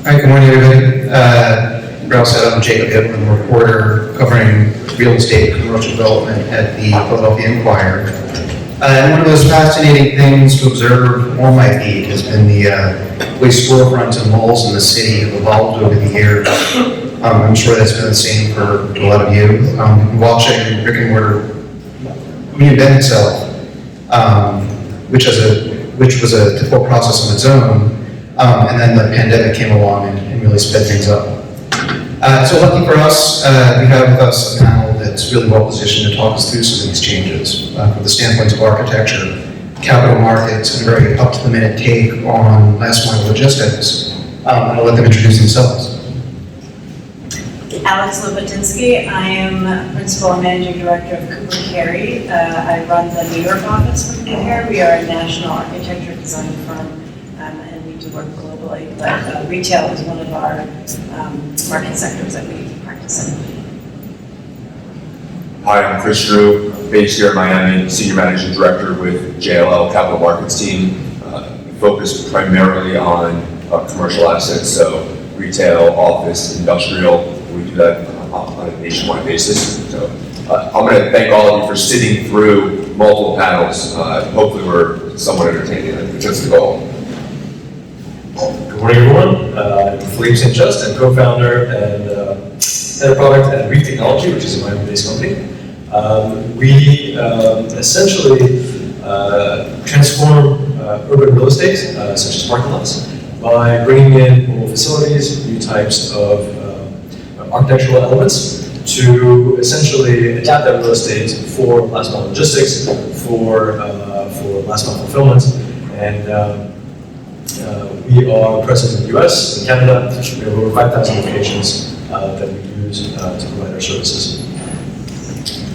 Hi, good morning, everybody. Ralph said I'm Jacob Adelman, reporter covering real estate and commercial development at the Philadelphia Inquirer. And one of those fascinating things to observe all my feed has been the way storefronts and malls in the city have evolved over the years. I'm sure that's been the same for a lot of you. Watching brick and mortar reinvent itself, which was a difficult process on its own. And then the pandemic came along and really sped things up. So lucky for us, we have with us a panel that's really well positioned to talk us through some of these changes from the standpoints of architecture, capital markets, and a very up-to-the-minute take on last-mile logistics. I'll let them introduce themselves. Alex Lopatynsky. I am Principal and Managing Director of Cooper Carey. I run the New York office for Cooper Carey. We are a national architecture design firm, and we do work globally, but retail is one of our market sectors that we practice in. Hi, I'm Chris Drew, based here in Miami, Senior Managing Director with JLL Capital Markets team. Focused primarily on commercial assets, so retail, office, industrial. We do that on a nationwide basis. So I'm going to thank all of you for sitting through multiple panels. Hopefully we're somewhat entertaining. That's the goal. Good morning, everyone. I'm Philippe and co-founder and head of product at REEF Technology, which is a Miami-based company. We essentially transform urban real estate, such as parking lots, by bringing in mobile facilities, new types of architectural elements to essentially adapt that real estate for last mile logistics, for last mile fulfillment, and we are present in the US, in Canada. We have over 5,000 locations that we use to provide our services.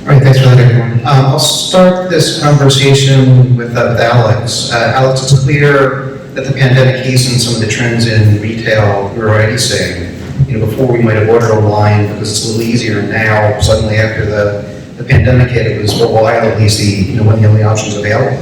All right, thanks for that, everyone. I'll start this conversation with Alex. Alex, it's clear that the pandemic hastened some of the trends in retail. We were already saying, before we might have ordered online because it's a little easier. Now, suddenly after the pandemic hit, it was for a while at least one of the only options available.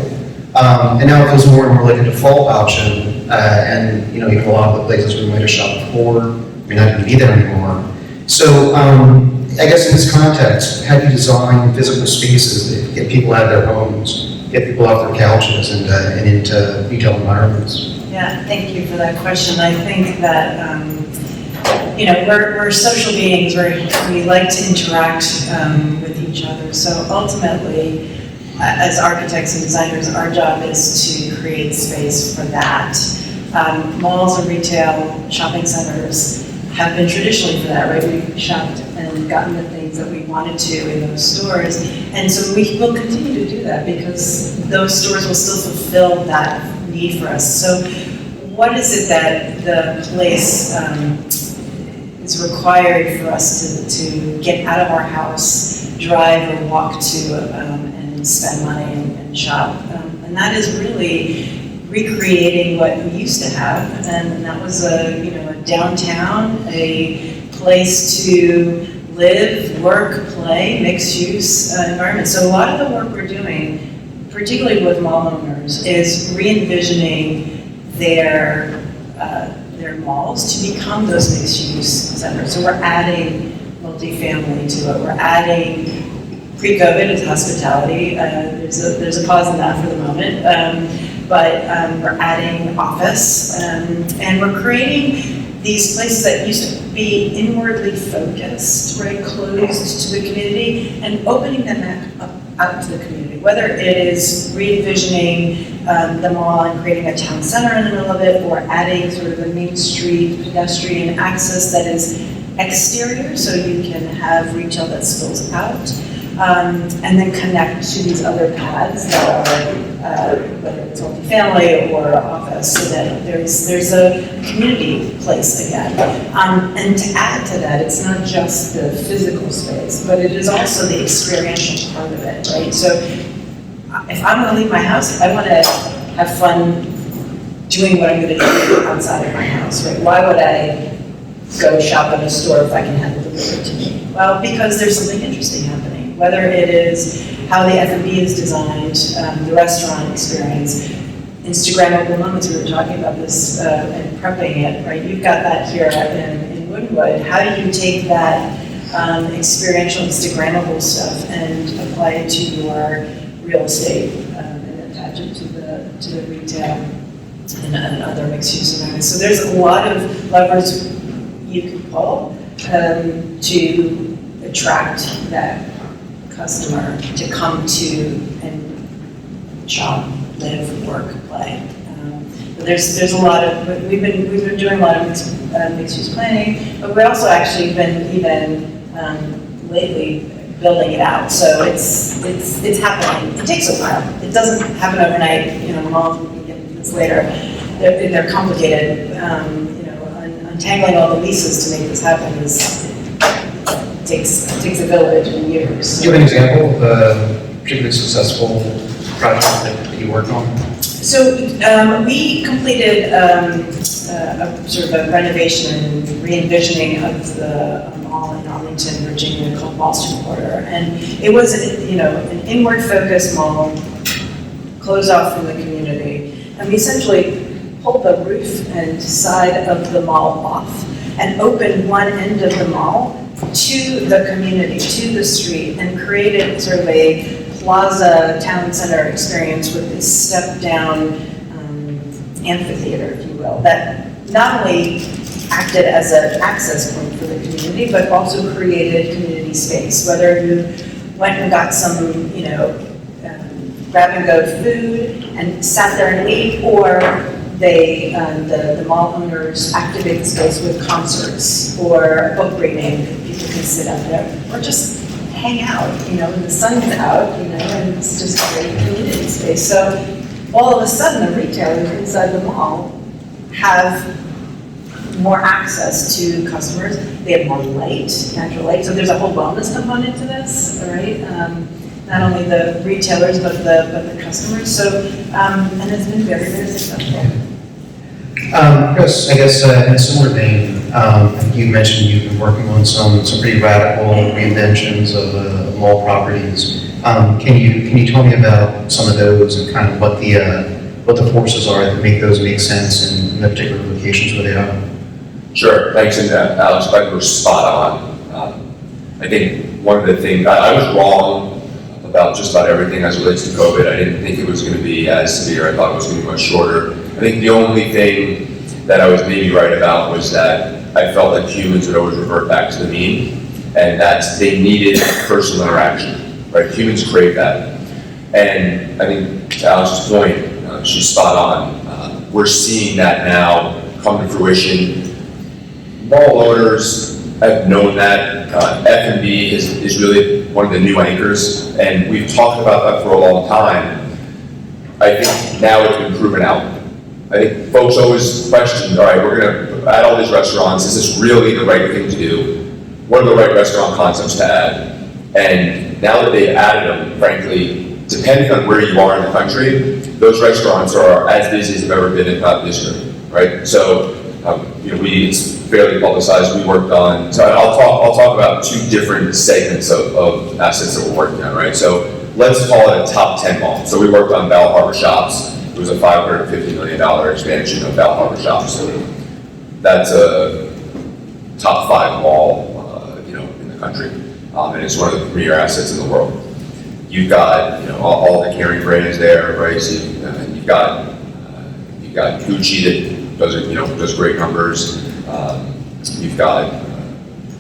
And now it feels more and more like a default option. And even a lot of the places we might have shopped before may not even be there anymore. So I guess in this context, how do you design physical spaces that get people out of their homes, get people off their couches and into retail environments? Yeah, thank you for that question. I think that we're social beings. We like to interact with each other. So ultimately, as architects and designers, our job is to create space for that. Malls and retail shopping centers have been traditionally for that, right? We've shopped and gotten the things that we wanted to in those stores. And so we will continue to do that because those stores will still fulfill that need for us. So what is it that the place is required for us to get out of our house, drive or walk to and spend money and shop? And that is really recreating what we used to have, and that was a downtown, a place to live, work, play, mixed-use environment. So a lot of the work we're doing, particularly with mall owners, is re-envisioning their malls to become those mixed-use centers. So we're adding multifamily to it. We're adding pre-COVID is hospitality. There's a pause in that for the moment. But we're adding office, and we're creating these places that used to be inwardly focused, right, closed to the community, and opening them back up out to the community. Whether it is re-envisioning the mall and creating a town center in the middle of it, or adding sort of a main street pedestrian access that is exterior, so you can have retail that spills out. And then connect to these other paths that are, whether it's multifamily or office, so that there's a community place again. And to add to that, it's not just the physical space, but it is also the experiential part of it, right? So if I'm going to leave my house, I want to have fun doing what I'm going to do outside of my house, right? Why would I go shop at a store if I can have it delivered to me? Well, because there's something interesting happening. Whether it is how the F&B is designed, the restaurant experience, Instagrammable moments. We were talking about this and prepping it, right? You've got that here in Woodwood. How do you take that experiential Instagrammable stuff and apply it to your real estate and attach it to the retail and other mixed use environments? So there's a lot of levers you can pull to attract that customer to come to and shop, live, work, play. But there's a lot of, we've been doing a lot of mixed use planning, but we also actually been even lately building it out. So it's happening. It takes a while. It doesn't happen overnight. You know, we can get into this later. They're complicated. Untangling all the leases to make this happen takes a village and years. Do you have an example of a particularly successful project that you worked on? So we completed a sort of a renovation and re-envisioning of the mall in Arlington, Virginia called Boston Quarter. And it was, an inward-focused mall, closed off from the community. And we essentially pulled the roof and side of the mall off and opened one end of the mall to the community, to the street, and created sort of a plaza town center experience with this step-down amphitheater, if you will, that not only acted as an access point for the community, but also created community space. Whether you went and got some, grab-and-go food and sat there and ate, or they, the mall owners activate the space with concerts or book reading. People can sit out there or just hang out, when the sun's out, and it's just a great community space. So all of a sudden, the retailers inside the mall have more access to customers. They have more light, natural light. So there's a whole wellness component to this, right? Not only the retailers, but the customers. So, and it's been very, very successful. Chris, I guess in a similar vein, you mentioned you've been working on some pretty radical reinventions of mall properties. Can you tell me about some of those and kind of what the forces are that make those make sense in the particular locations where they are? Sure, thanks, and Alex, I think we're spot on. I think one of the things, I was wrong about just about everything as it relates to COVID. I didn't think it was going to be as severe. I thought it was going to be much shorter. I think the only thing that I was maybe right about was that I felt like humans would always revert back to the mean, and that they needed personal interaction, right? Humans crave that. And I think to Alex's point, she's spot on. We're seeing that now come to fruition. Mall owners have known that. F&B is really one of the new anchors, and we've talked about that for a long time. I think now it's been proven out. I think folks always question, all right, we're going to add all these restaurants. Is this really the right thing to do? What are the right restaurant concepts to add? And now that they've added them, frankly, depending on where you are in the country, those restaurants are as busy as they've ever been, if not busier, right? So, it's fairly publicized. We worked on, so I'll talk about two different segments of assets that we're working on, right? So let's call it a top 10 mall. So we worked on Bell Harbor Shops. It was a $550 million expansion of Bell Harbor Shops. So that's a top 5 mall, in the country. And it's one of the premier assets in the world. You've got, all the carrying brands there, right? So you've got Gucci that does great numbers. You've got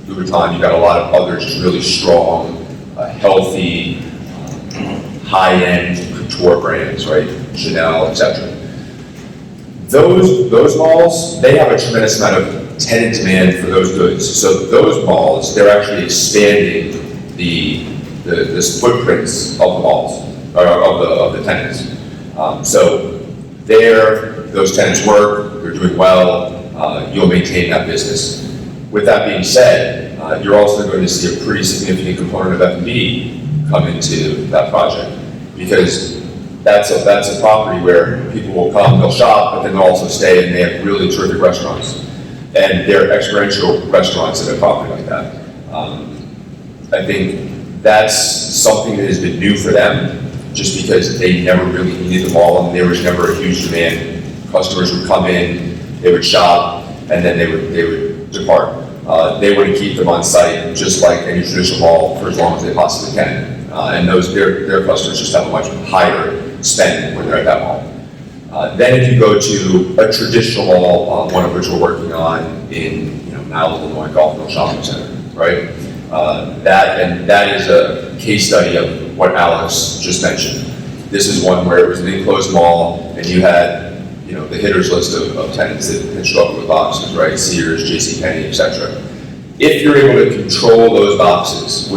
Lopatynsky. You've got a lot of other just really strong, healthy, high-end couture brands, right? Chanel, etc. Those malls, they have a tremendous amount of tenant demand for those goods. So those malls, they're actually expanding the footprints of the malls, or of the tenants. So those tenants work, they're doing well, you'll maintain that business. With that being said, you're also going to see a pretty significant component of F&B come into that project, because that's a property where people will come, they'll shop, but then they'll also stay, and they have really terrific restaurants. And they're experiential restaurants at a property like that. I think that's something that has been new for them. just because they never really needed them all, and there was never a huge demand. Customers would come in, they would shop, and then they would depart. They want to keep them on site, just like any traditional mall, for as long as they possibly can. And their customers just have a much higher spend when they're at that mall. Then if you go to a traditional mall, one of which we're working on in Malibu, Illinois, Golf Shopping Center, right? That is a case study of what Alex just mentioned. This is one where it was an enclosed mall, and you had the hitter's list of tenants that had struggled with boxes, right? Sears, JCPenney, etc. If you're able to control those boxes,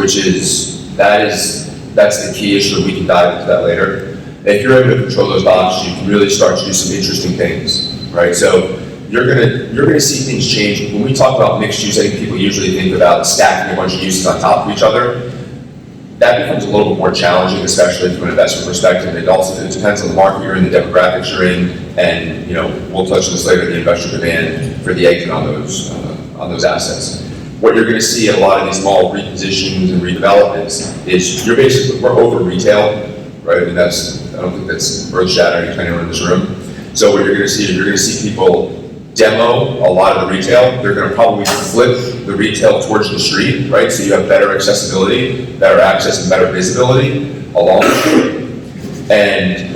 that's the key issue, and we can dive into that later. If you're able to control those boxes, you can really start to do some interesting things, right? So you're gonna see things change. When we talk about mixed use, I think people usually think about stacking a bunch of uses on top of each other. That becomes a little bit more challenging, especially from an investment perspective. It depends on the market you're in, the demographics you're in, and we'll touch on this later, the investor demand for the exit on those assets. What you're going to see at a lot of these mall repositions and redevelopments is we're over retail, right? I mean, I don't think that's earth shattering to anyone in this room. So what you're going to see people demo a lot of the retail. They're going to probably flip the retail towards the street, right? So you have better accessibility, better access, and better visibility along the street. And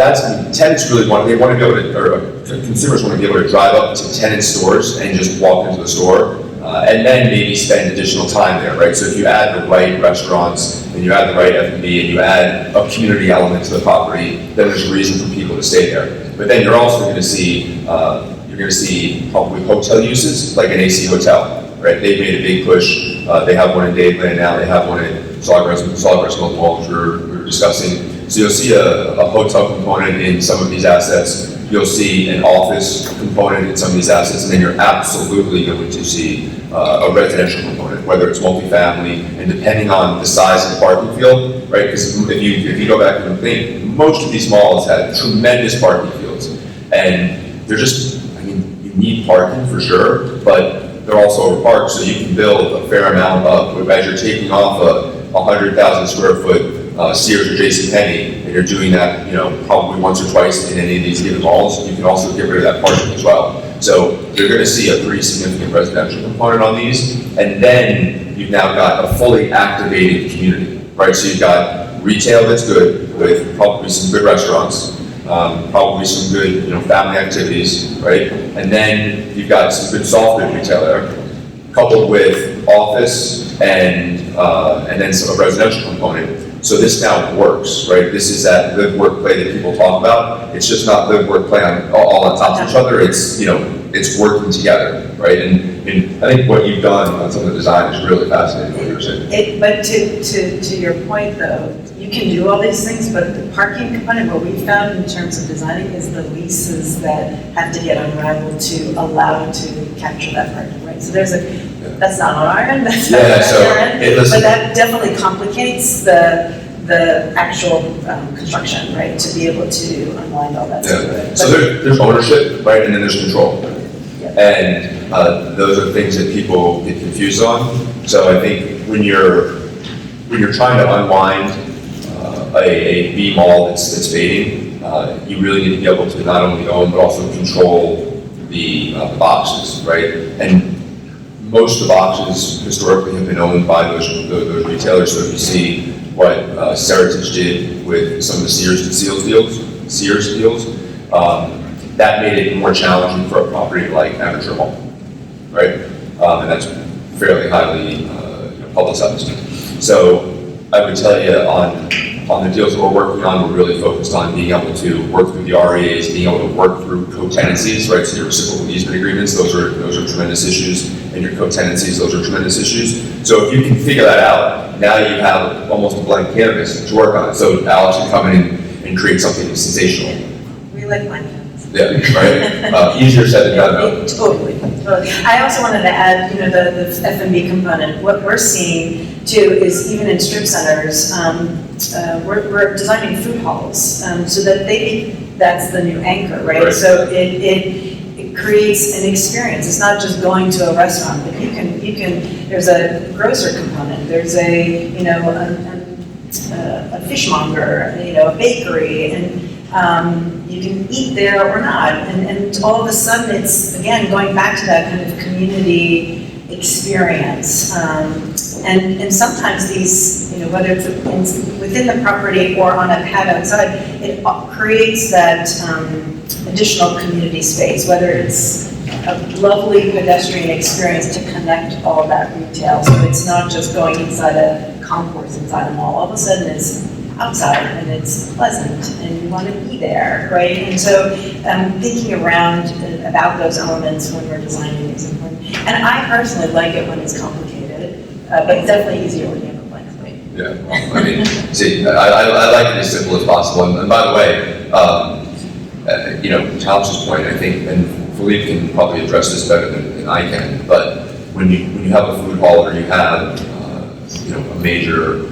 tenants really want to be able to, or consumers want to be able to drive up to tenant stores and just walk into the store, and then maybe spend additional time there, right? So if you add the right restaurants, and you add the right F&B, and you add a community element to the property, then there's a reason for people to stay there. But then you're also going to see probably hotel uses, like an AC hotel, right? They've made a big push. They have one in Adelman now. They have one in Sawgrass Mall, which we were discussing. So you'll see a hotel component in some of these assets. You'll see an office component in some of these assets, and then you're absolutely going to see a residential component, whether it's multifamily, and depending on the size of the parking field, right? Because if you go back and think, most of these malls have tremendous parking fields, and they're just, you need parking for sure, but they're also overparked, so you can build a fair amount of, as you're taking off a 100,000 square foot Sears or JCPenney, and you're doing that, probably once or twice in any of these given malls, you can also get rid of that parking as well. So you're going to see a pretty significant residential component on these, and then you've now got a fully activated community, right? So you've got retail that's good, with probably some good restaurants, probably some good, family activities, right? And then you've got some good soft good retail there, coupled with office and then some residential component. So this now works, right? This is that live work play that people talk about. It's just not live work play all on top of each other. It's it's working together, right? And I think what you've done on some of the design is really fascinating. What you're saying. But to your point though, you can do all these things, but the parking component, what we found in terms of designing is the leases that have to get unraveled to allow to capture that parking, right? So that's not on our end, that's not on our end, but that definitely complicates the actual construction, right? To be able to unwind all that. Yeah. So there's ownership, right, and then there's control. Yeah. And those are things that people get confused on. So I think when you're trying to unwind a B mall that's fading, you really need to be able to not only own but also control the boxes, right? And most of the boxes historically have been owned by those retailers. So if you see what Seritage did with some of the Sears deals, that made it more challenging for a property like Amateur Mall, right? And that's fairly highly publicized. So I would tell you on the deals that we're working on, we're really focused on being able to work through the REAs, being able to work through co-tenancies, right? So your reciprocal easement agreements, those are tremendous issues, and your co-tenancies, those are tremendous issues. So if you can figure that out, now you have almost a blank canvas to work on. So Alex can come in and create something sensational. We like blank canvas. Yeah, right. Easier said than done, though. Totally. I also wanted to add, the F&B component. What we're seeing too is even in strip centers, we're designing food halls so that that's the new anchor, right? So it creates an experience. It's not just going to a restaurant, but you can. There's a grocer component. There's a fishmonger, a bakery, and you can eat there or not. And all of a sudden, it's, again, going back to that kind of community experience. And sometimes these, whether it's within the property or on a pad outside, it creates that additional community space, whether it's a lovely pedestrian experience to connect all of that retail. So it's not just going inside a concourse inside a mall. All of a sudden it's outside and it's pleasant and you want to be there, right? And so thinking around about those elements when we're designing is important. And I personally like it when it's complicated, but it's definitely easier when you have a blank slate. Yeah, well, I mean, see, I like it as simple as possible. And by the way, Talbot's point, I think, and Philippe can probably address this better than I can, but when you have a food hall or you have a major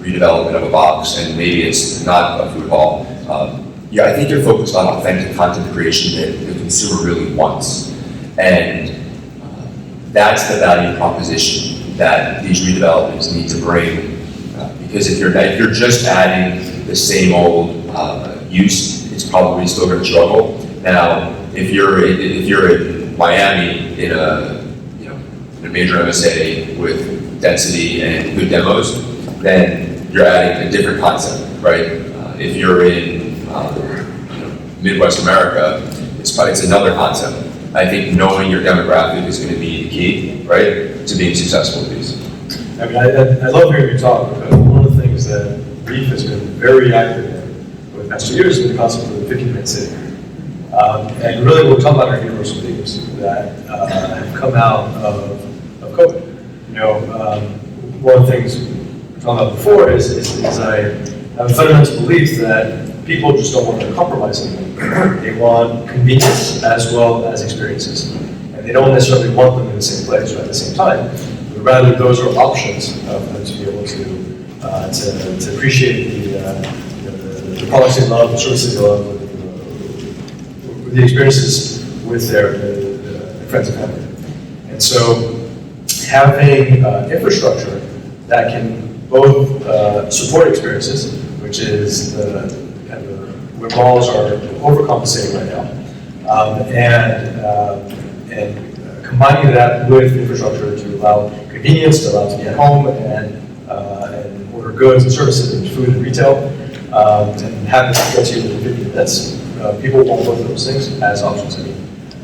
redevelopment of a box, and maybe it's not a food hall, I think you're focused on authentic content creation that the consumer really wants. And that's the value proposition that these redevelopments need to bring. Because if you're just adding the same old use, it's probably still going to struggle. Now, if you're in Miami in a major MSA with density and good demos, then you're adding a different concept, right? If you're in Midwest America, it's another concept. I think knowing your demographic is going to be the key, right, to being successful with these. I mean, I love hearing you talk, because one of the things that REEF has been very active in over the past 2 years is the concept of the 50-minute city. And really what we're talking about are universal themes that have come out of COVID. One of the things we talked about before is I have a fundamental belief that people just don't want to compromise anything. They want convenience as well as experiences. And they don't necessarily want them in the same place or at the same time, but rather those are options for them to be able to appreciate the products they love, the services they love, the experiences with their friends and family. And so having infrastructure that can both support experiences, which is where malls are overcompensating right now, and combining that with infrastructure to allow convenience, to allow to be at home and order goods and services and food and retail, and have it get to you in 50 minutes. People want both of those things as options. I mean,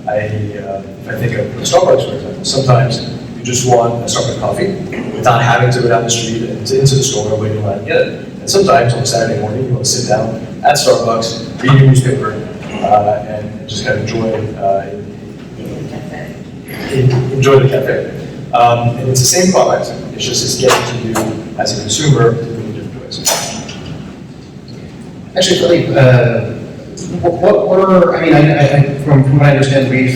if I think of Starbucks, for example, sometimes you just want a Starbucks coffee without having to go down the street and into the store and wait in line to get it. And sometimes on Saturday morning, you want to sit down at Starbucks, read your newspaper, and just kind of enjoy the cafe. And it's the same product. It's just it's getting to you as a consumer in different ways. Actually, Philippe, from what I understand, REEF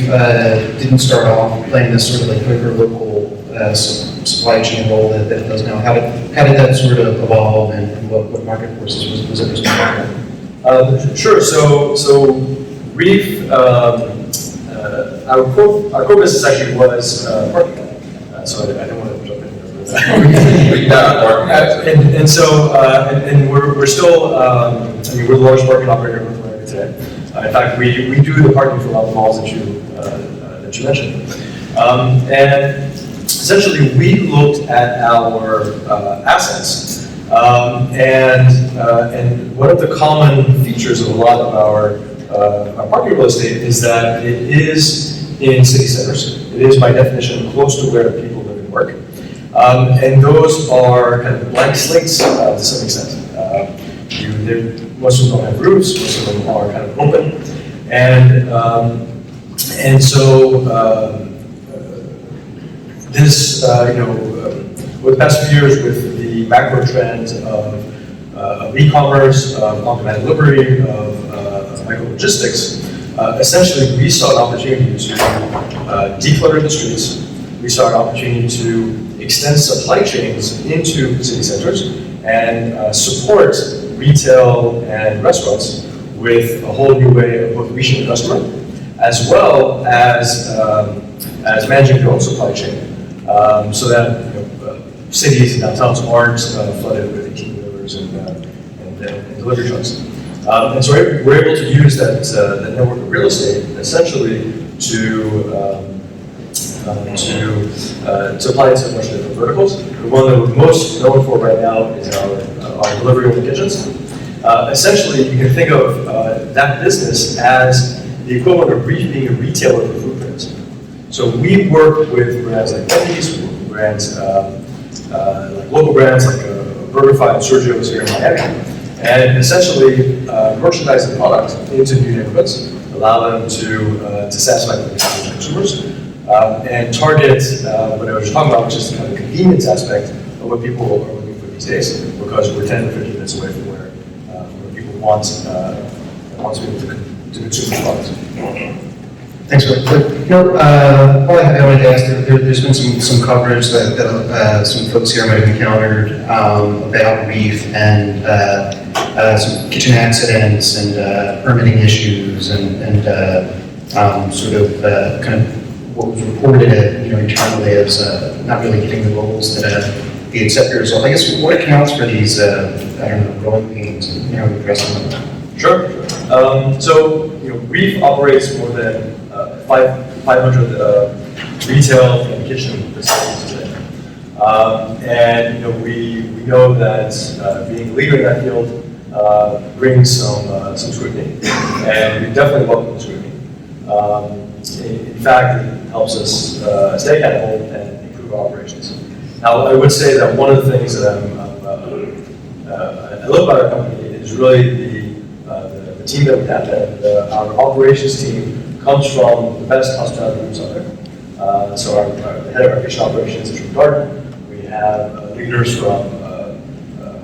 didn't start off playing this sort of like hyper local supply chain role that it does now. How did that sort of evolve, and what market forces was it responsible for? Sure. So REEF, our core business actually was parking. So I don't want to jump in here. And so we're still, we're the largest parking operator in North America today. In fact, we do the parking for a lot of the malls that you mentioned. And essentially, we looked at our assets, and one of the common features of a lot of our parking real estate is that it is in city centers. It is, by definition, close to where people live and work. And those are kind of blank slates to some extent. Most of them don't have roofs, most of them are kind of open. And so this, over the past few years with the macro trends of e-commerce, of on-demand delivery, of micro-logistics, essentially we saw an opportunity to declutter the streets. We saw an opportunity to extend supply chains into city centers and support retail and restaurants with a whole new way of both reaching the customer, as well as managing their own supply chain, so that cities and downtowns aren't flooded with 18-wheelers and delivery trucks. And so we're able to use that network of real estate essentially to apply to a bunch of different verticals. The one that we're most known for right now is our delivery of kitchens. Essentially, you can think of that business as the equivalent of REEF being a retailer for food brands. So we work with brands like Wendy's, brands like local brands like BurgerFi and Sergio's here in Miami, and essentially merchandise the product into new neighborhoods, allow them to satisfy the needs of consumers, and target what I was just talking about, which is the kind of convenience aspect of what people are looking for these days, because we're 10 to 15 minutes away from where people want to be able to consume the product. Thanks for that. All I wanted to ask, there's been some coverage that some folks here might have encountered about REEF and some kitchen accidents and permitting issues and sort of kind of what was reported internally as not really hitting the goals that the acceptors. I guess what accounts for these growing pains and addressing them? Sure. So REEF operates more than 500 retail and kitchen facilities today. And we know that being a leader in that field brings some scrutiny, and we definitely welcome the scrutiny. In fact, it helps us stay accountable and improve our operations. Now, I would say that one of the things that I love about our company is really the team that we have. That our operations team comes from the best hospitality groups out there. So the head of our kitchen operations is from Garden. We have leaders from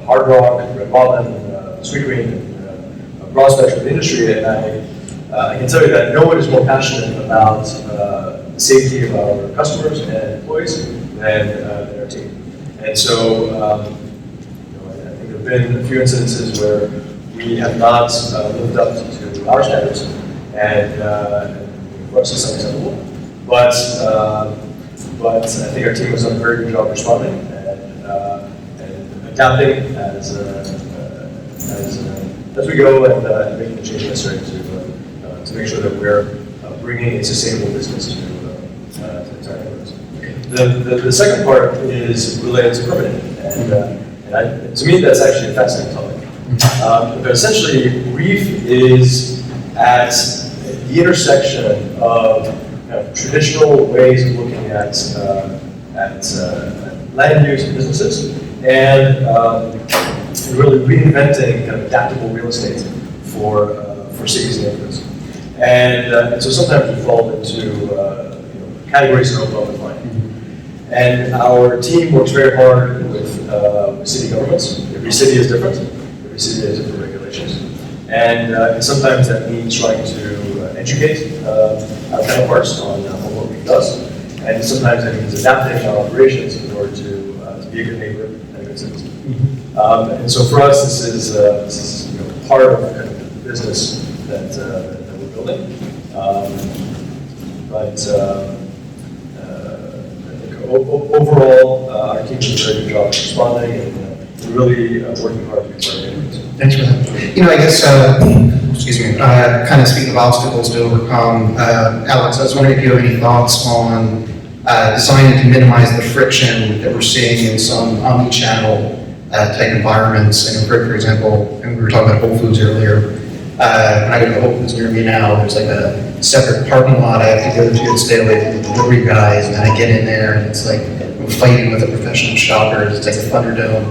Hard Rock, Red Robin, Sweet Green, and a broad spectrum of the industry. And I can tell you that no one is more passionate about the safety of our customers and employees than our team. And so I think there have been a few incidences where we have not lived up to our standards, and of course it's unacceptable. But I think our team has done a very good job responding and adapting as we go, and making the change necessary to make sure that we're bringing a sustainable business to entire neighborhoods. The second part is related to permitting, and to me that's actually a fascinating topic. But essentially, REEF is at the intersection of traditional ways of looking at land use and businesses, and really reinventing kind of adaptable real estate for cities and neighborhoods. And so sometimes we fall into categories that are well defined. And our team works very hard with city governments. Every city is different. Every city has different regulations. And sometimes that means trying to educate our counterparts on what REEF does. And sometimes that means adapting our operations in order to be a good neighbor and a good citizen. And so for us, this is part of kind of the business that we're building. Overall, our team does a very good job of responding and really working hard to be part of it. Thanks for that. I guess, excuse me, kind of speaking of obstacles to overcome, Alex, I was wondering if you have any thoughts on designing to minimize the friction that we're seeing in some omni-channel type environments. And for example, and we were talking about Whole Foods earlier. When I go to the Whole Foods near me now, there's like a separate parking lot I have to go to and stay away from the delivery guys, and then I get in there and it's like I'm fighting with the professional shoppers. It's like a Thunderdome.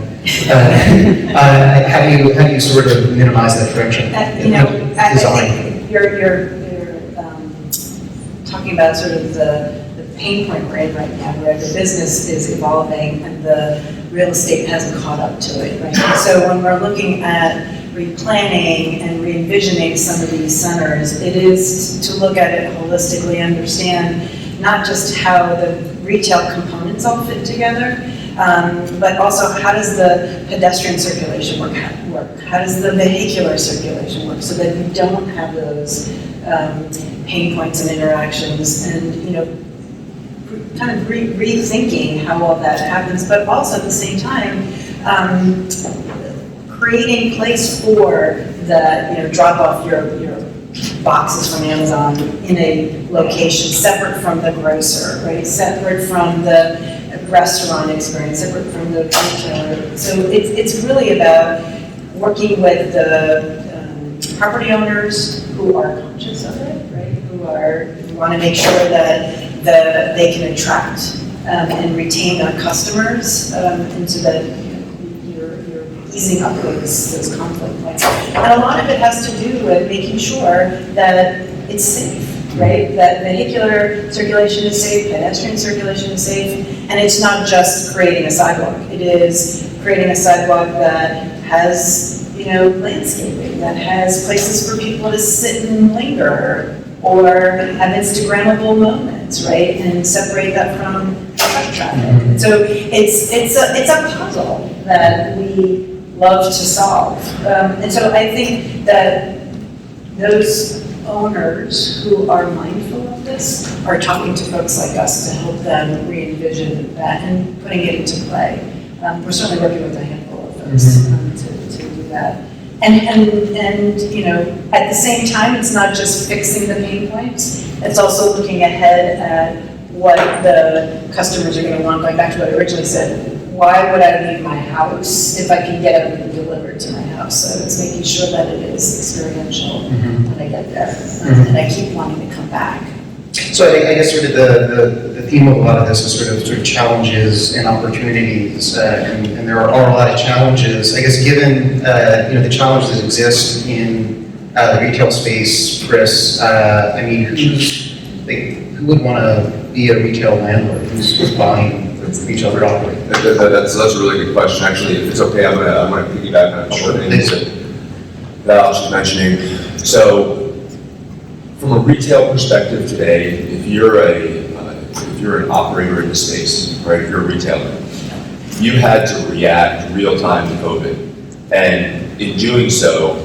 How do you sort of minimize that friction? I think you're talking about sort of the pain point we're in right now, where the business is evolving and the real estate hasn't caught up to it, right? So when we're looking at replanning and re-envisioning some of these centers, it is to look at it holistically, understand not just how the retail components all fit together, but also how does the pedestrian circulation work? How does the vehicular circulation work, so that you don't have those pain points and interactions, and kind of rethinking how all that happens, but also at the same time, creating place for the, drop off your boxes from Amazon in a location separate from the grocer, right? Separate from the restaurant experience, separate from the retailer. So it's really about working with the property owners who are conscious of it, right? Who want to make sure that they can attract and retain their customers, and so that you're easing up those conflict points. And a lot of it has to do with making sure that it's safe, right? That vehicular circulation is safe, pedestrian circulation is safe, and it's not just creating a sidewalk. It is creating a sidewalk that has, landscaping, that has places for people to sit and linger, or have Instagrammable moments, right? And separate that from truck traffic. So it's a puzzle that we love to solve. And so I think that those owners who are mindful of this are talking to folks like us to help them re-envision that and putting it into play. We're certainly working with a handful of folks to do that. And at the same time, it's not just fixing the pain points, it's also looking ahead at what the customers are going to want. Going back to what I originally said, why would I leave my house if I can get everything delivered to my house? So it's making sure that it is experiential when I get there, and I keep wanting to come back. So I guess sort of the theme of a lot of this is sort of challenges and opportunities, and there are a lot of challenges. I guess given the challenges that exist in the retail space, Chris, who would want to be a retail landlord who's buying retail real estate? That's a really good question. Actually, if it's okay, I'm gonna piggyback on a short things that I was just mentioning. So, from a retail perspective today, if you're an operator in the space, right? If you're a retailer, you had to react real time to COVID, and in doing so,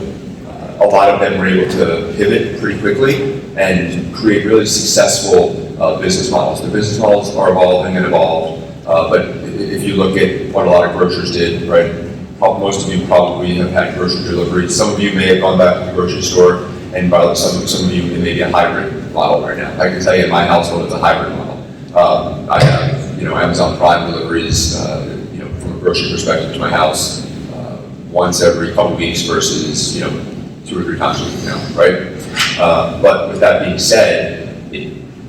a lot of them were able to pivot pretty quickly and create really successful business models. The business models are evolving and evolved, but if you look at what a lot of grocers did, right? Most of you probably have had grocery deliveries. Some of you may have gone back to the grocery store, and by some of you, it may be a hybrid model right now. I can tell you in my household, it's a hybrid model. I have, Amazon Prime deliveries, from a grocery perspective to my house, once every couple weeks versus, 2 or 3 times a week now, right? But with that being said,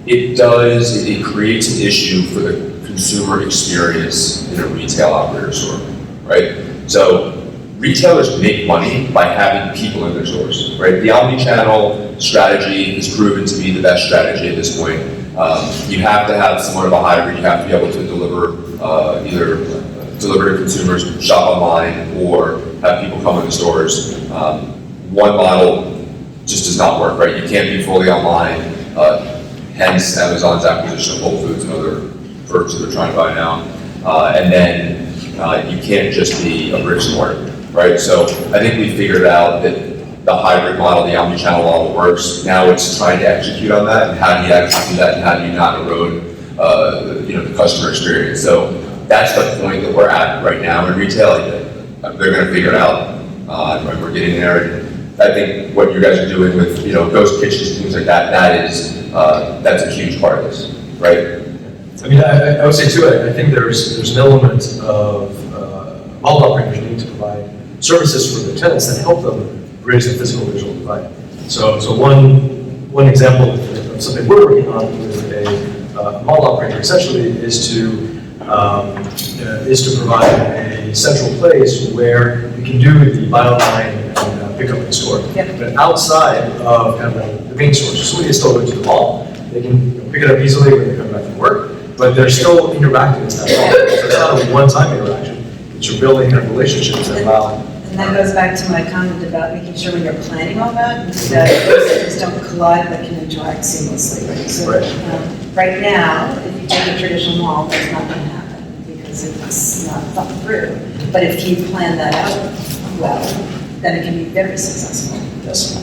it creates an issue for the consumer experience in a retail operator store, right? So retailers make money by having people in their stores, right? The omni-channel strategy has proven to be the best strategy at this point. You have to have somewhat of a hybrid. You have to be able to deliver, either deliver to consumers, shop online, or have people come in the stores. One model just does not work, right? You can't be fully online, hence Amazon's acquisition of Whole Foods and other firms that they're trying to buy now. And then you can't just be a bricks and mortar, right? So I think we figured out that the hybrid model, the omni-channel model works. Now it's trying to execute on that, and how do you actually do that, and how do you not erode, the customer experience? So that's the point that we're at right now in retail. They're going to figure it out, and we're getting there. And I think what you guys are doing with, ghost kitchens and things like that, that's a huge part of this, right? I mean, I would say too, I think there's an element of mall operators need to provide services for their tenants that help them bridge the physical visual divide. So one example of something we're working on with a mall operator essentially is to provide a central place where we can do the buy online and pick up in store. Yep. But outside of kind of the main store, so somebody is still going to the mall, they can pick it up easily when they come back from work, but they're still interacting with that mall. So it's not a one-time interaction. It's you're building kind of relationships that allow. And that goes back to my comment about making sure when you're planning all that those things don't collide but can interact seamlessly, right? So right now, if you take a traditional mall, that's not going to happen because it's not thought through. But if you plan that out well, then it can be very successful. Yes.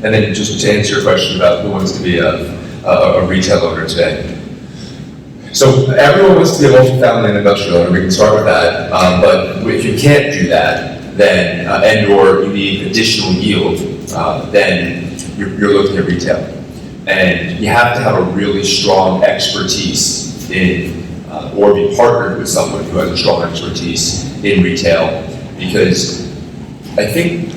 And then just to answer your question about who wants to be a retail owner today. So everyone wants to be a multi-family and industrial owner. We can start with that. But if you can't do that, then, and/or you need additional yield, then you're looking at retail. And you have to have a really strong expertise in, or be partnered with someone who has a strong expertise in retail, because I think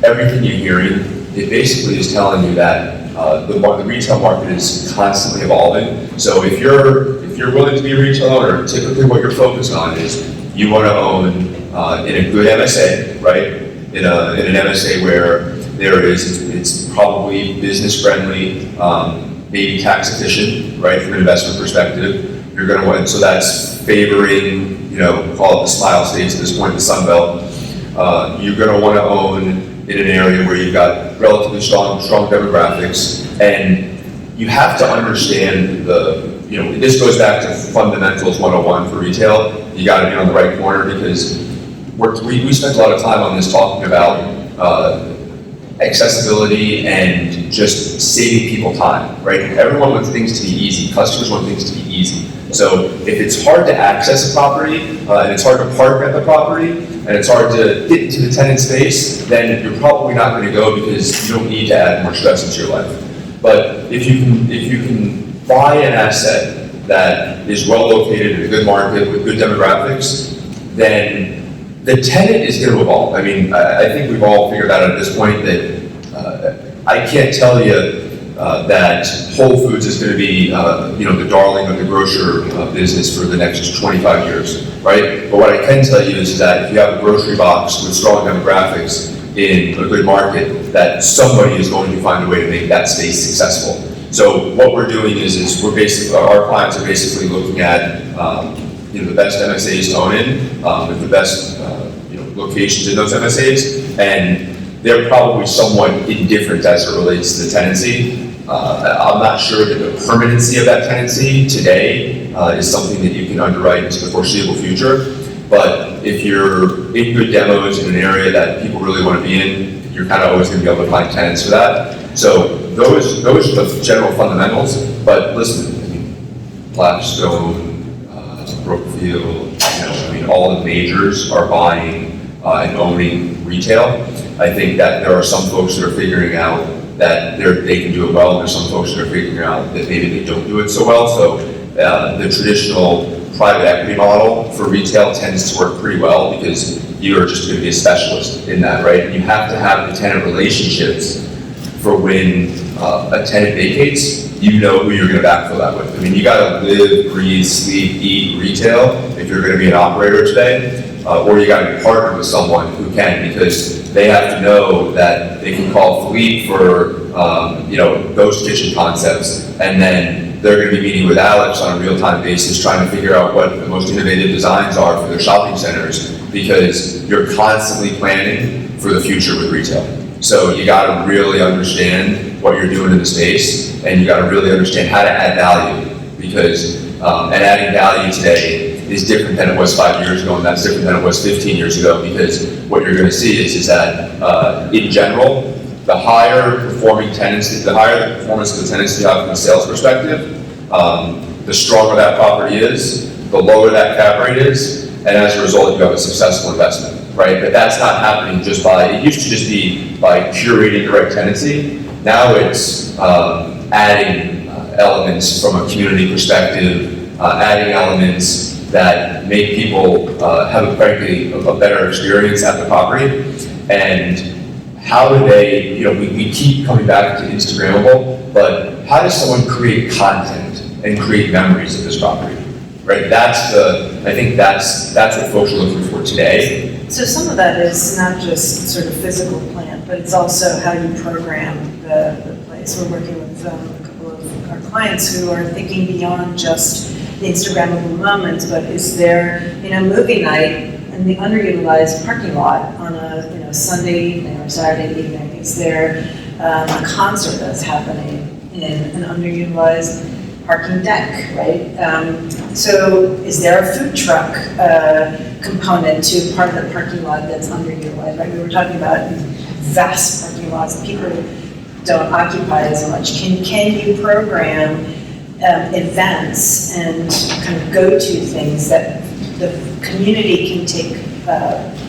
everything you're hearing, it basically is telling you that the retail market is constantly evolving. So if you're willing to be a retail owner, typically what you're focused on is you want to own in a good MSA, right? In an MSA where it's probably business friendly, maybe tax efficient, right, from an investment perspective. You're going to want, so that's favoring, call it the smile states at this point, the Sun Belt. You're going to want to own in an area where you've got relatively strong demographics, and you have to understand this goes back to fundamentals 101 for retail. You got to be on the right corner, because we spent a lot of time on this talking about accessibility and just saving people time, right? Everyone wants things to be easy. Customers want things to be easy. So if it's hard to access a property, and it's hard to park at the property, and it's hard to get into the tenant space, then you're probably not going to go, because you don't need to add more stress into your life. But if you can buy an asset that is well located in a good market with good demographics, then the tenant is going to evolve. I mean, I think we've all figured out at this point that I can't tell you that Whole Foods is going to be, the darling of the grocer business for the next 25 years, right? But what I can tell you is that if you have a grocery box with strong demographics in a good market, that somebody is going to find a way to make that space successful. So what we're doing is we're basically, our clients are basically looking at, the best MSAs to own in, with the best, locations in those MSAs, and they're probably somewhat indifferent as it relates to the tenancy. I'm not sure that the permanency of that tenancy today is something that you can underwrite into the foreseeable future. But if you're in good demos in an area that people really want to be in, you're kind of always going to be able to find tenants for that. So those are the general fundamentals. But listen, Blackstone, Brookfield, all the majors are buying and owning retail. I think that there are some folks that are figuring out that they can do it well, and there's some folks that are figuring out that maybe they don't do it so well. So the traditional private equity model for retail tends to work pretty well, because you're just going to be a specialist in that, right? And you have to have the tenant relationships for when a tenant vacates, you know who you're going to backfill that with. I mean, you got to live, breathe, sleep, eat retail if you're going to be an operator today. Or you got to be partnered with someone who can, because they have to know that they can call Philippe for, ghost kitchen concepts, and then they're going to be meeting with Alex on a real-time basis, trying to figure out what the most innovative designs are for their shopping centers, because you're constantly planning for the future with retail. So you got to really understand what you're doing in the space, and you got to really understand how to add value, because and adding value today is different than it was 5 years ago, and that's different than it was 15 years ago, because what you're going to see is that in general, the higher performing tenants, the higher the performance of the tenants you have from a sales perspective, the stronger that property is, the lower that cap rate is, and as a result, you have a successful investment, right? But that's not happening just it used to just be by curating the right tenancy. Now it's adding elements from a community perspective, adding elements that make people have, frankly, a better experience at the property. And how do they, we keep coming back to Instagrammable, but how does someone create content and create memories of this property, right? I think that's what folks are looking for today. So some of that is not just sort of physical plan, but it's also how you program the place. We're working with a couple of our clients who are thinking beyond just the Instagrammable moments, but is there, movie night in the underutilized parking lot on a, Sunday evening or Saturday evening? Is there a concert that's happening in an underutilized parking deck, right? So is there a food truck component to part of the parking lot that's underutilized, right? We were talking about vast parking lots that people don't occupy as much. Can you program events and kind of go-to things that the community can take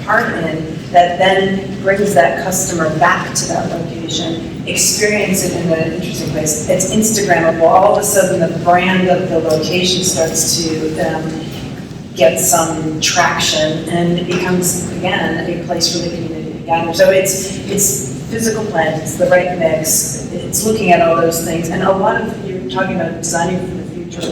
part in that then brings that customer back to that location, experience it in an interesting place. It's Instagrammable. All of a sudden, the brand of the location starts to get some traction, and it becomes, again, a place for the community to gather. So it's physical plant, it's the right mix, it's looking at all those things, and a lot of, you're talking about designing for the future,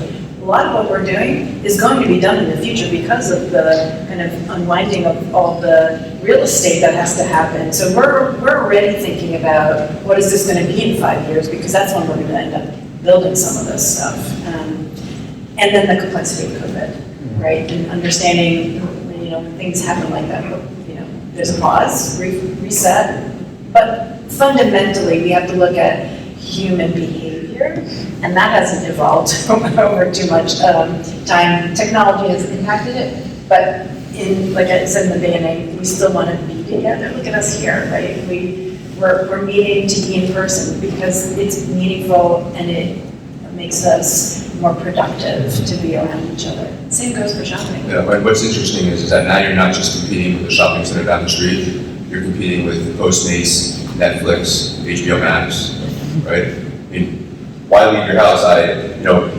a lot of what we're doing is going to be done in the future because of the kind of unwinding of all the real estate that has to happen. So we're already thinking about what is this going to be in 5 years, because that's when we're going to end up building some of this stuff. And then the complexity of COVID, right? And understanding, when things happen like that, there's a pause, reset, but fundamentally we have to look at human behavior, and that hasn't evolved over too much time. Technology has impacted it, but like I said in the beginning, we still want to be together. Look at us here, right? We're meeting to be in person because it's meaningful and it makes us more productive to be around each other. Same goes for shopping. Yeah, but what's interesting is that now you're not just competing with the shopping center down the street, you're competing with Postmates, Netflix, HBO Max, right? I mean, why leave your house?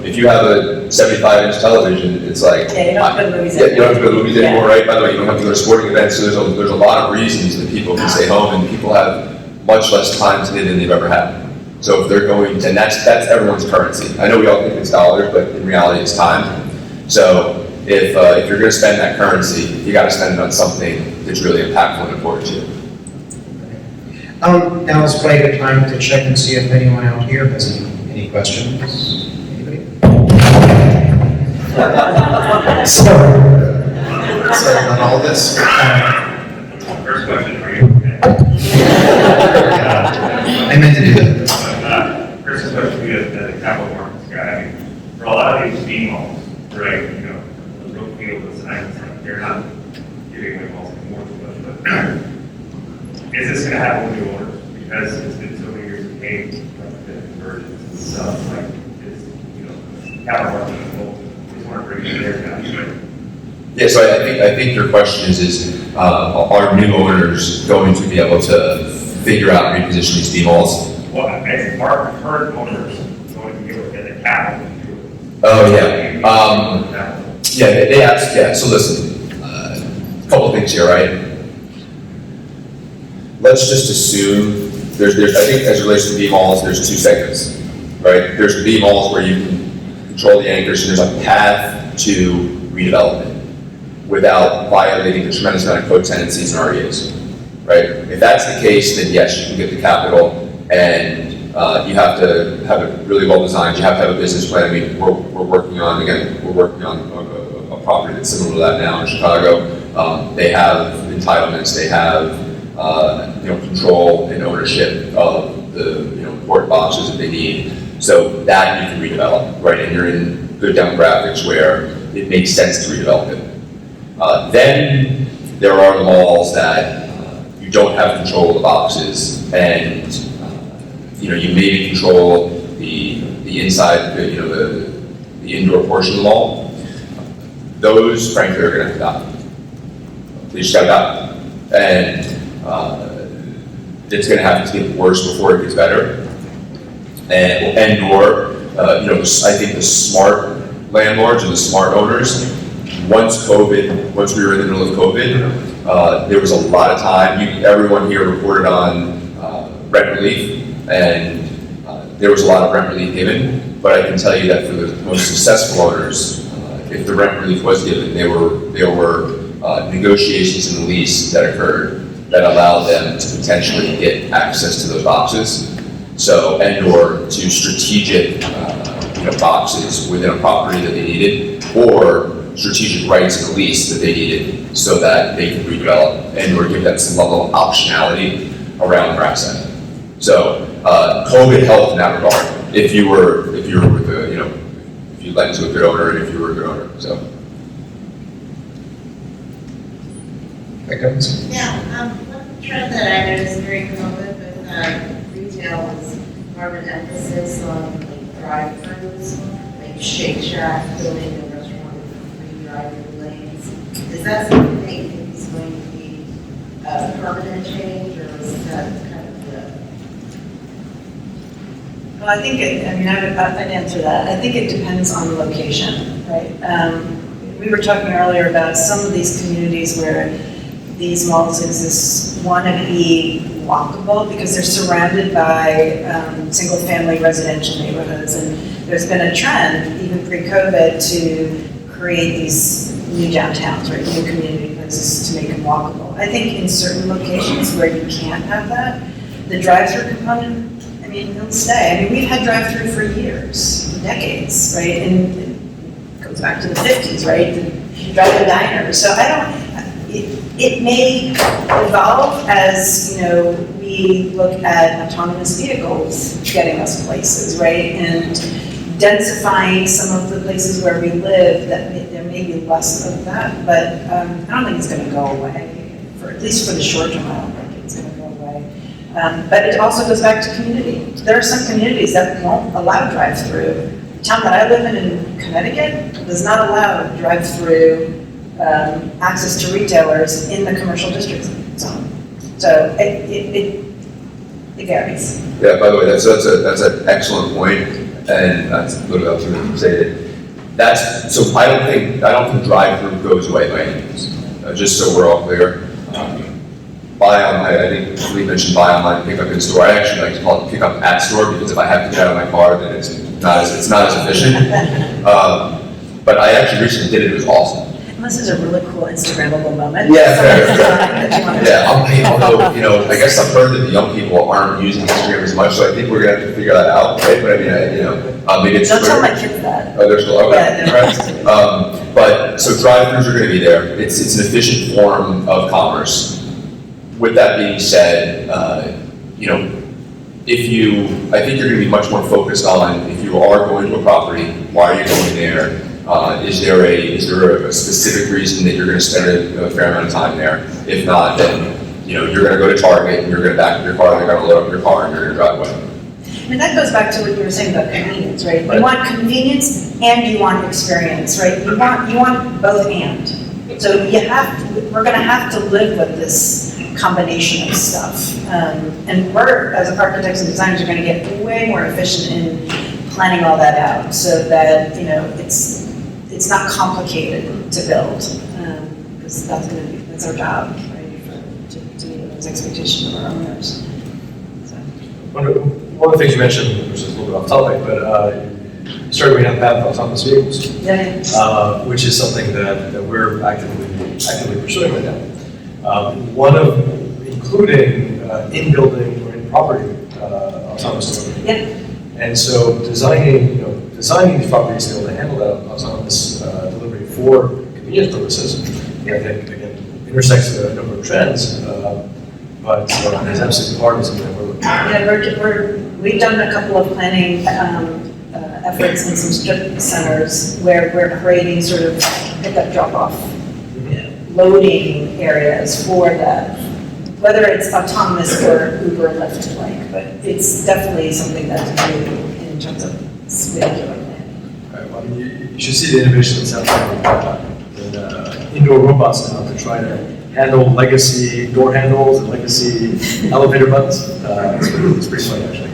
If you have a 75-inch television, it's like... Yeah, you don't have to go to movies anymore. Yeah, you don't have to go to movies anymore, Yeah. right? By the way, you don't have to go to sporting events, so there's a lot of reasons that people can stay home, and people have much less time today than they've ever had. So if they're going to, and that's everyone's currency. I know we all think it's dollars, but in reality it's time. So if you're going to spend that currency, you got to spend it on something that's really impactful and important to you. Now is probably a good time to check and see if anyone out here has any questions. Anybody? Sorry about all this. First question for you. I meant to do that. First question for you as a capital markets guy. For a lot of these fee malls, right, the Brookfield, the Science, they're not giving away malls anymore too much, but is this going to happen with new owners? Because it's been so many years of paying the conversions and stuff, like, capital markets just want to bring it there now. Yeah, so I think your question is are new owners going to be able to figure out and reposition these fee malls? Well, as our current owners going to be able to get the capital to do it. Oh, yeah. They asked, yeah, so listen, a couple of things here, right? Let's just assume there's I think as it relates to B malls, there's two segments, right? There's the B malls where you can control the anchors, and there's a path to redevelopment without violating the tremendous amount of code tenancies and REAs, right? If that's the case, then yes, you can get the capital, and you have to have it really well designed. You have to have a business plan. I mean, we're working on a property that's similar to that now in Chicago. They have entitlements. They have control and ownership of the port boxes that they need. So that you can redevelop, right? And you're in good demographics where it makes sense to redevelop it. Then there are the malls that you don't have control of the boxes, and you maybe control the inside, the indoor portion of the mall. Those, frankly, are going to have to die. They just got to die, and it's going to have to get worse before it gets better. Or I think the smart landlords and the smart owners. Once we were in the middle of COVID, there was a lot of time. Everyone here reported on rent relief, and there was a lot of rent relief given. But I can tell you that for the most successful owners, if the rent relief was given, there were negotiations in the lease that occurred that allowed them to potentially get access to those boxes. So, or to strategic boxes within a property that they needed, or strategic rights in the lease that they needed so that they could redevelop and or give them some level of optionality around their asset. So COVID helped in that regard. If you were with if you lent to a good owner and if you were a good owner. So. One trend that I noticed during COVID with retail was more of an emphasis on drive-throughs, like Shake Shack building a restaurant with 3 drive-through lanes. Is that something that you think is going to be permanent change, or is that kind of Well, I think I'd answer that. I think it depends on the location, right? We were talking earlier about some of these communities where these malls exist want to be walkable because they're surrounded by single-family residential neighborhoods, and there's been a trend, even pre-COVID, to create these new downtowns, right, new community places to make them walkable. I think in certain locations where you can't have that, the drive-through component, I mean, it'll stay. I mean, we've had drive-through for years, decades, right, and it goes back to the 50s, right, the drive-through diners. So it may evolve as, you know, we look at autonomous vehicles getting us places, right? And densifying some of the places where we live, there may be less of that, but I don't think it's going to go away, at least for the short term. I don't think it's going to go away. But it also goes back to community. There are some communities that won't allow drive-through. The town that I live in Connecticut, does not allow drive-through access to retailers in the commercial district zone. So it varies. Yeah, by the way, that's an excellent point, and that's a little bit up to say that. So I don't think drive-through goes away by any means. Just so we're all clear. Buy online, I think Philippe mentioned buy online, pick up in store. I actually like to call it pick up at store, because if I have to get out of my car, then it's not as efficient. But I actually recently did it. It was awesome. Unless there's a really cool Instagrammable moment. Yeah, fair. Yeah, although, you know, I guess I've heard that the young people aren't using Instagram as much, so I think we're gonna have to figure that out, right? But I mean, maybe it's. Don't tell my kids that. Oh, they're still, okay. Yeah, Right. But, so drive-throughs are gonna be there. It's an efficient form of commerce. With that being said, you know, I think you're gonna be much more focused on, if you are going to a property, why are you going there? Is there a specific reason that you're going to spend a fair amount of time there? If not, then you're going to go to Target and you're going to back up your car, they're going to load up your car, and you're going to drive away. I mean, that goes back to what you were saying about convenience, right? You want convenience and you want experience, right? You want both and. So we're going to have to live with this combination of stuff. And we're, as architects and designers, are going to get way more efficient in planning all that out so that, it's not complicated to build, because that's our job, right, to meet those expectations of our owners. So. One of the things you mentioned, which is a little bit off topic, but you started going down the path of autonomous vehicles, which is something that we're actively pursuing right now. Including in-building or in-property autonomous delivery. Yeah. And so designing these properties to be able to handle that autonomous delivery for convenience purposes, I think, again, intersects a number of trends, but is absolutely part of something that we're looking at. Yeah, we've done a couple of planning efforts in some strip centers where we're creating sort of pickup drop-off loading areas for that, whether it's autonomous or Uber and Lyft like, but it's definitely something that's new in terms of vehicular planning. Right, well, you should see the innovation that's happening in indoor robots now to try to handle legacy door handles and legacy elevator buttons. It's pretty funny, actually.